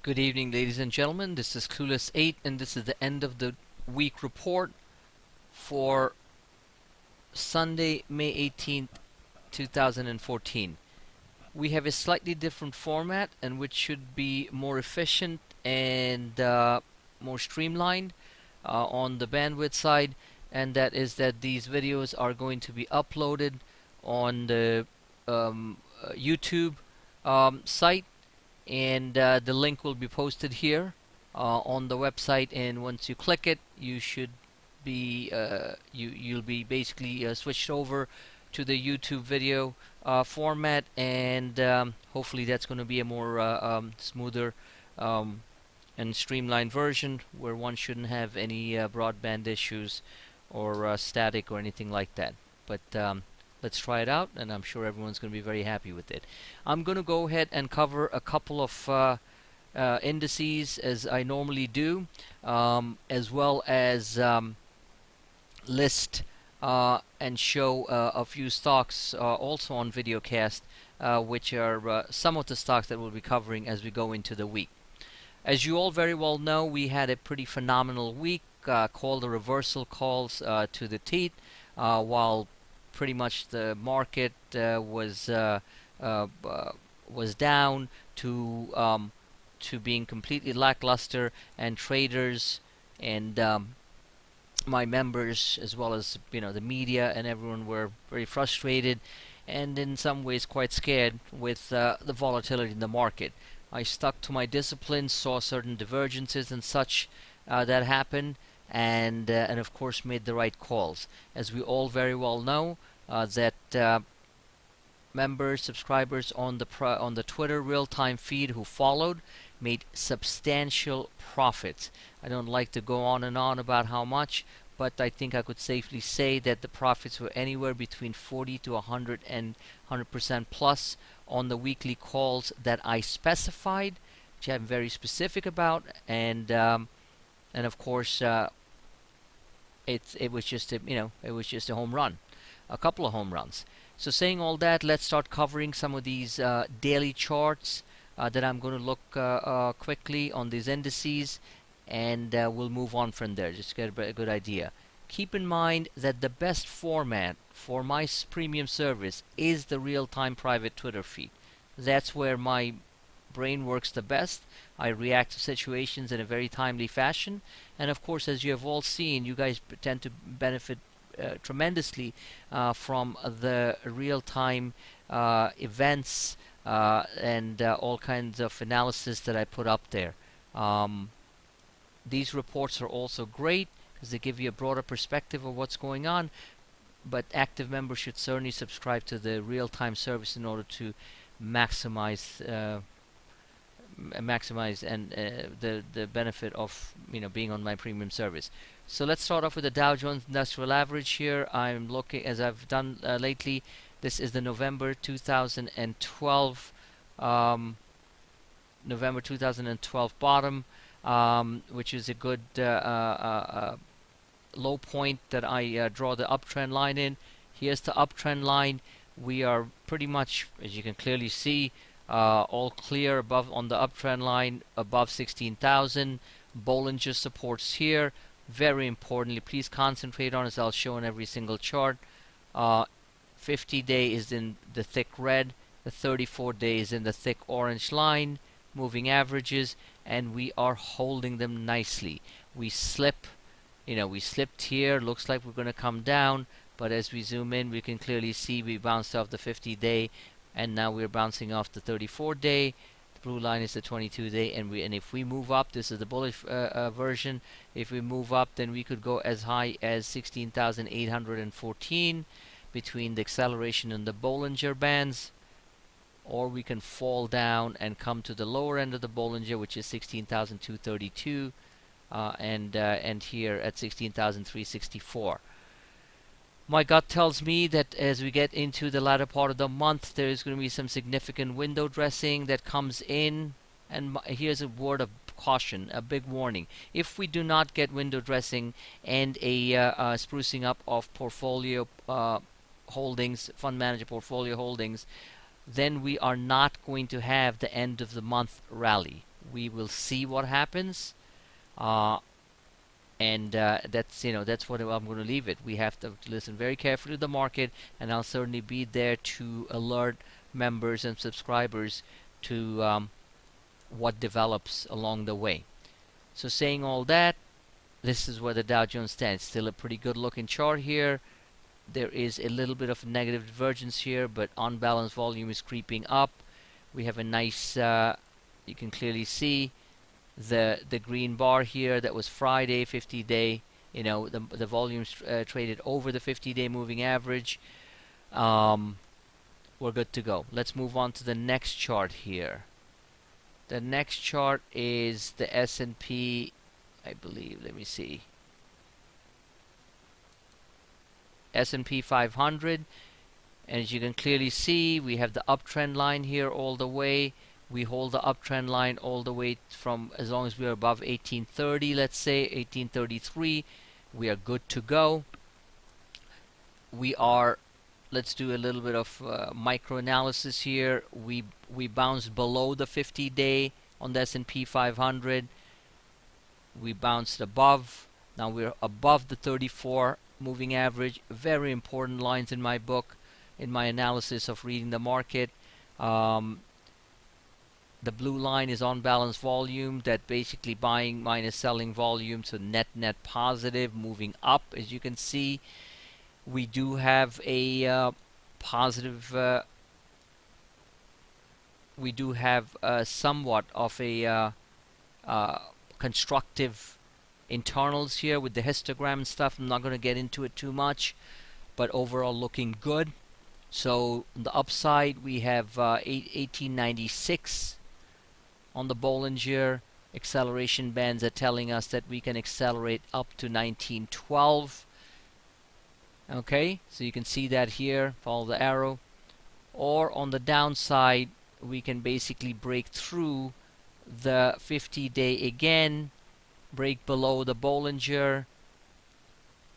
Good evening, ladies and gentlemen. This is Clueless 8, and this is the end of the week report for Sunday, May 18th, 2014. We have a slightly different format, and which should be more efficient and more streamlined on the bandwidth side, and that is that these videos are going to be uploaded on the YouTube site, and the link will be posted here on the website, and once you click it you should be you'll be basically switched over to the YouTube video format, and hopefully that's going to be a more smoother and streamlined version where one shouldn't have any broadband issues or static or anything like that. But let's try it out, and I'm sure everyone's going to be very happy with it. I'm going to go ahead and cover a couple of indices as I normally do, as well as list and show a few stocks also on VideoCast, which are some of the stocks that we'll be covering as we go into the week. As you all very well know, we had a pretty phenomenal week, called the reversal calls to the teeth, while pretty much the market was down to being completely lackluster, and traders and my members, as well as the media and everyone, were very frustrated and in some ways quite scared with the volatility in the market. I stuck to my discipline, saw certain divergences and such that happened, and of course made the right calls. As we all very well know, that members, subscribers on the Twitter real-time feed who followed made substantial profits. I don't like to go on and on about how much, but I think I could safely say that the profits were anywhere between 40 to 100 and 100% plus on the weekly calls that I specified, which I'm very specific about, and of course it was just a home run, a couple of home runs. So saying all that, let's start covering some of these daily charts that I'm going to look quickly on these indices, and we'll move on from there just to get a good idea. Keep in mind that the best format for my premium service is the real-time private Twitter feed. That's where my brain works the best. I react to situations in a very timely fashion, and of course, as you have all seen, you guys tend to benefit tremendously from the real-time events and all kinds of analysis that I put up there. These reports are also great because they give you a broader perspective of what's going on, but active members should certainly subscribe to the real-time service in order to maximize and the benefit of being on my premium service. So let's start off with the Dow Jones Industrial Average here. I'm looking, as I've done lately, this is the November 2012 bottom, which is a good low point that I draw the uptrend line in. Here's the uptrend line. We are pretty much, as you can clearly see, all clear above on the uptrend line, above 16,000. Bollinger supports here. Very importantly, please concentrate on, as I'll show in every single chart. 50-day is in the thick red, the 34-day is in the thick orange line, moving averages, and we are holding them nicely. We slipped here, looks like we're going to come down, but as we zoom in, we can clearly see we bounced off the 50-day, and now we're bouncing off the 34-day. The blue line is the 22-day, and if we move up, this is the bullish version. If we move up, then we could go as high as 16,814 between the acceleration and the Bollinger Bands, or we can fall down and come to the lower end of the Bollinger, which is 16,232, and here at 16,364. My gut tells me that as we get into the latter part of the month, there is going to be some significant window dressing that comes in. And here's a word of caution, a big warning. If we do not get window dressing and a sprucing up of portfolio holdings, fund manager portfolio holdings, then we are not going to have the end of the month rally. We will see what happens. And that's what I'm going to leave it. We have to listen very carefully to the market, and I'll certainly be there to alert members and subscribers to what develops along the way. So saying all that, this is where the Dow Jones stands. Still a pretty good looking chart here. There is a little bit of negative divergence here, but on balance volume is creeping up. We have a nice, you can clearly see the green bar here. That was Friday, 50-day. The volumes traded over the 50-day moving average. We're good to go. Let's move on to the next chart here. The next chart is the S&P, I believe. Let me see. S&P 500. And as you can clearly see, we have the uptrend line here all the way. We hold the uptrend line all the way from, as long as we are above 1830, let's say 1833, we are good to go. We are, let's do a little bit of micro analysis here. We bounced below the 50-day on the S&P 500. We bounced above. Now we're above the 34 moving average. Very important lines in my book, in my analysis of reading the market. The blue line is on balance volume, that basically buying minus selling volume, so net positive, moving up. As you can see, we do have a positive, we do have somewhat of a constructive internals here with the histogram and stuff. I'm not going to get into it too much, but overall looking good. So on the upside, we have 1896 on the Bollinger. Acceleration bands are telling us that we can accelerate up to 1912. Okay, so you can see that here, follow the arrow. Or on the downside, we can basically break through the 50-day again, break below the Bollinger,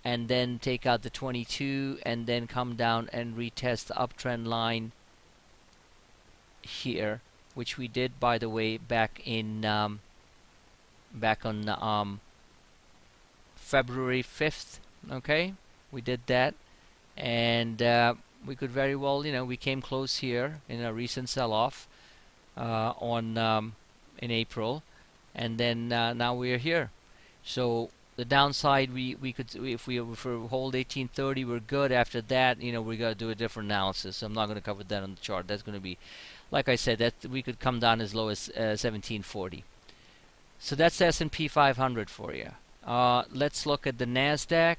and then take out the 22, and then come down and retest the uptrend line here, which we did, by the way, back on February 5th. Okay, we did that, and we could very well, we came close here in a recent sell-off in April, and then now we are here. So the downside, we could, if we hold 1830, we're good. After that, we got to do a different analysis. So I'm not going to cover that on the chart. That's going to be, like I said, that we could come down as low as 1740. So that's the S&P 500 for you. Let's look at the Nasdaq.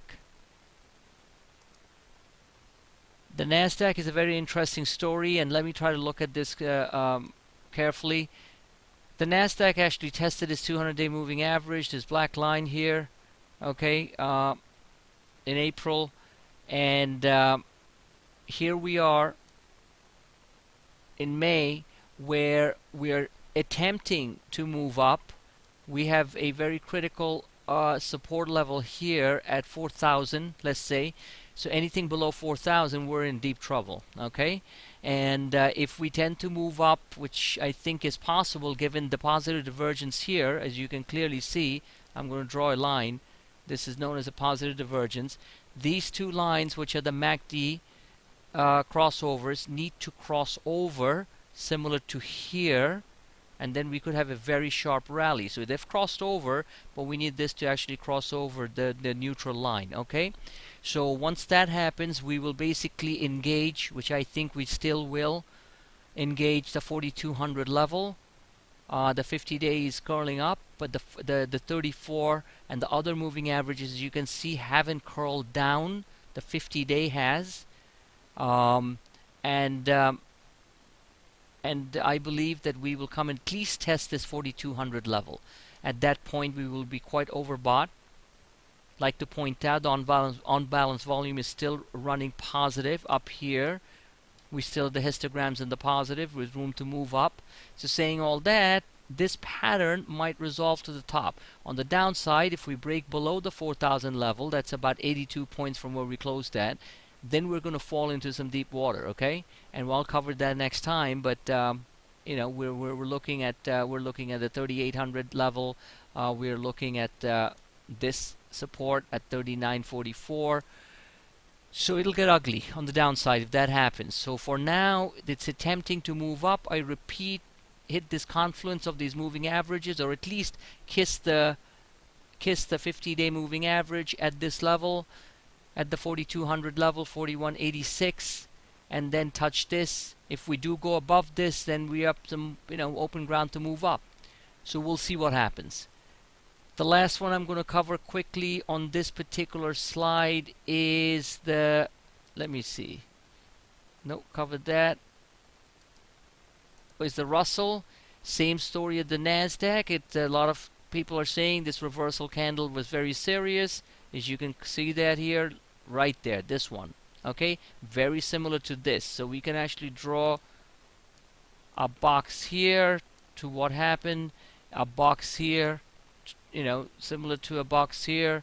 The Nasdaq is a very interesting story, and let me try to look at this carefully. The Nasdaq actually tested its 200-day moving average, this black line here, okay, in April, and here we are in May, where we're attempting to move up. We have a very critical support level here at 4,000, let's say. So anything below 4,000, we're in deep trouble, okay? And if we tend to move up, which I think is possible given the positive divergence here, as you can clearly see, I'm going to draw a line. This is known as a positive divergence. These two lines, which are the MACD crossovers, need to cross over similar to here, and then we could have a very sharp rally. So they've crossed over, but we need this to actually cross over the neutral line, okay? So once that happens, we will basically engage, which I think we still will, engage the 4,200 level. The 50-day is curling up, but the 34 and the other moving averages, as you can see, haven't curled down. The 50-day has. And I believe that we will come and at least test this 4,200 level. At that point, we will be quite overbought. Like to point out, the on balance volume is still running positive up here. We still have the histograms in the positive with room to move up. So saying all that, this pattern might resolve to the top. On the downside, if we break below the 4,000 level, that's about 82 points from where we closed at, then we're going to fall into some deep water, okay? And I'll cover that next time, but we're looking at the 3800 level. We're looking at this support at 3944. So it'll get ugly on the downside if that happens. So for now, it's attempting to move up. I repeat, hit this confluence of these moving averages, or at least kiss the 50-day moving average at this level, at the 4200 level, 4186, and then touch this. If we do go above this, then we have some open ground to move up. So we'll see what happens. The last one I'm going to cover quickly on this particular slide is the, let me see, no, covered that, is the Russell. Same story at the NASDAQ. A lot of people are saying this reversal candle was very serious. As you can see that here, right there, this one. Okay, very similar to this. So we can actually draw a box here to what happened, a box here, similar to a box here.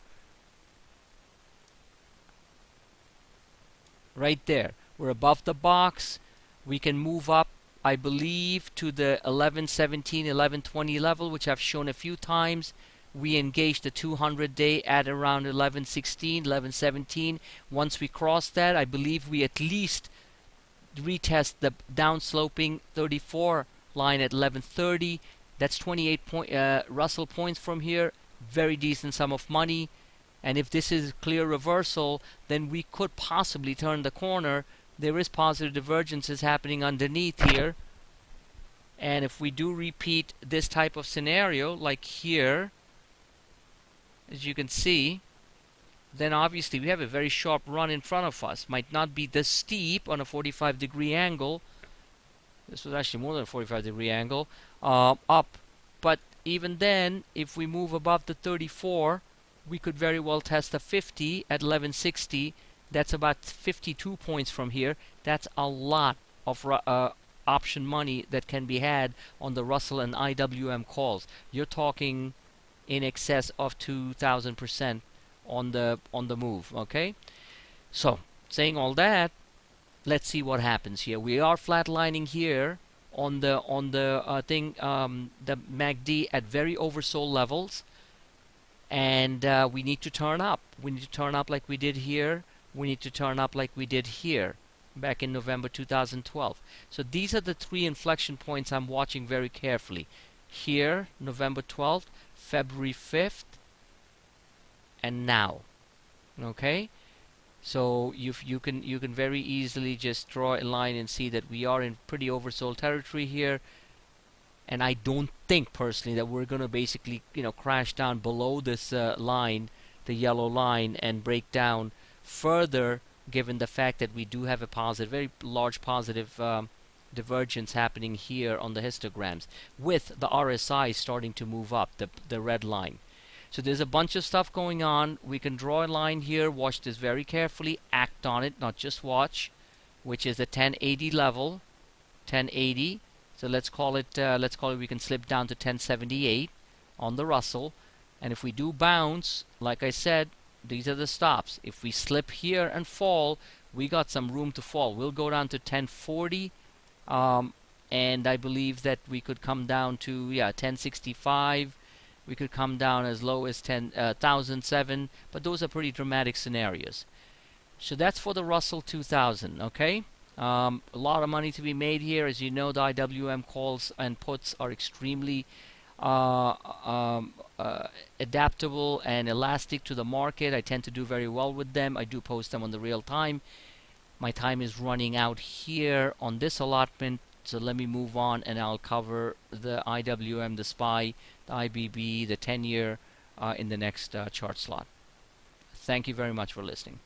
Right there. We're above the box. We can move up, I believe, to the 1117, 1120 level, which I've shown a few times. We engaged the 200-day at around 1116, 1117. Once we cross that, I believe we at least retest the downsloping 34 line at 1130. That's 28 Russell points from here. Very decent sum of money. And if this is clear reversal, then we could possibly turn the corner. There is positive divergences happening underneath here. And if we do repeat this type of scenario, like here, as you can see, then obviously we have a very sharp run in front of us. Might not be this steep on a 45-degree angle. This was actually more than a 45-degree angle up. But even then, if we move above the 34, we could very well test the 50 at 1160. That's about 52 points from here. That's a lot of option money that can be had on the Russell and IWM calls. You're talking in excess of 2,000% on the move. Okay, so saying all that, let's see what happens here. We are flatlining here on the MACD at very oversold levels, and we need to turn up. We need to turn up like we did here. We need to turn up like we did here back in November 2012. So these are the three inflection points I'm watching very carefully. Here, November 12th, February 5th, and now. Okay, so you can very easily just draw a line and see that we are in pretty oversold territory here. And I don't think personally that we're going to basically crash down below this line, the yellow line, and break down further, given the fact that we do have a positive, very large positive divergence happening here on the histograms, with the RSI starting to move up, the red line. So there's a bunch of stuff going on. We can draw a line here, watch this very carefully, act on it, not just watch, which is the 1080 level, 1080. So let's call it we can slip down to 1078 on the Russell. And if we do bounce, like I said, these are the stops. If we slip here and fall, we got some room to fall. We'll go down to 1040, and I believe that we could come down to 1065. We could come down as low as 10,007, but those are pretty dramatic scenarios. So that's for the Russell 2000. Okay, a lot of money to be made here. As you know, the IWM calls and puts are extremely adaptable and elastic to the market. I tend to do very well with them. I do post them on the real time. My time is running out here on this allotment, so let me move on and I'll cover the IWM, the SPY, the IBB, the 10-year in the next chart slot. Thank you very much for listening.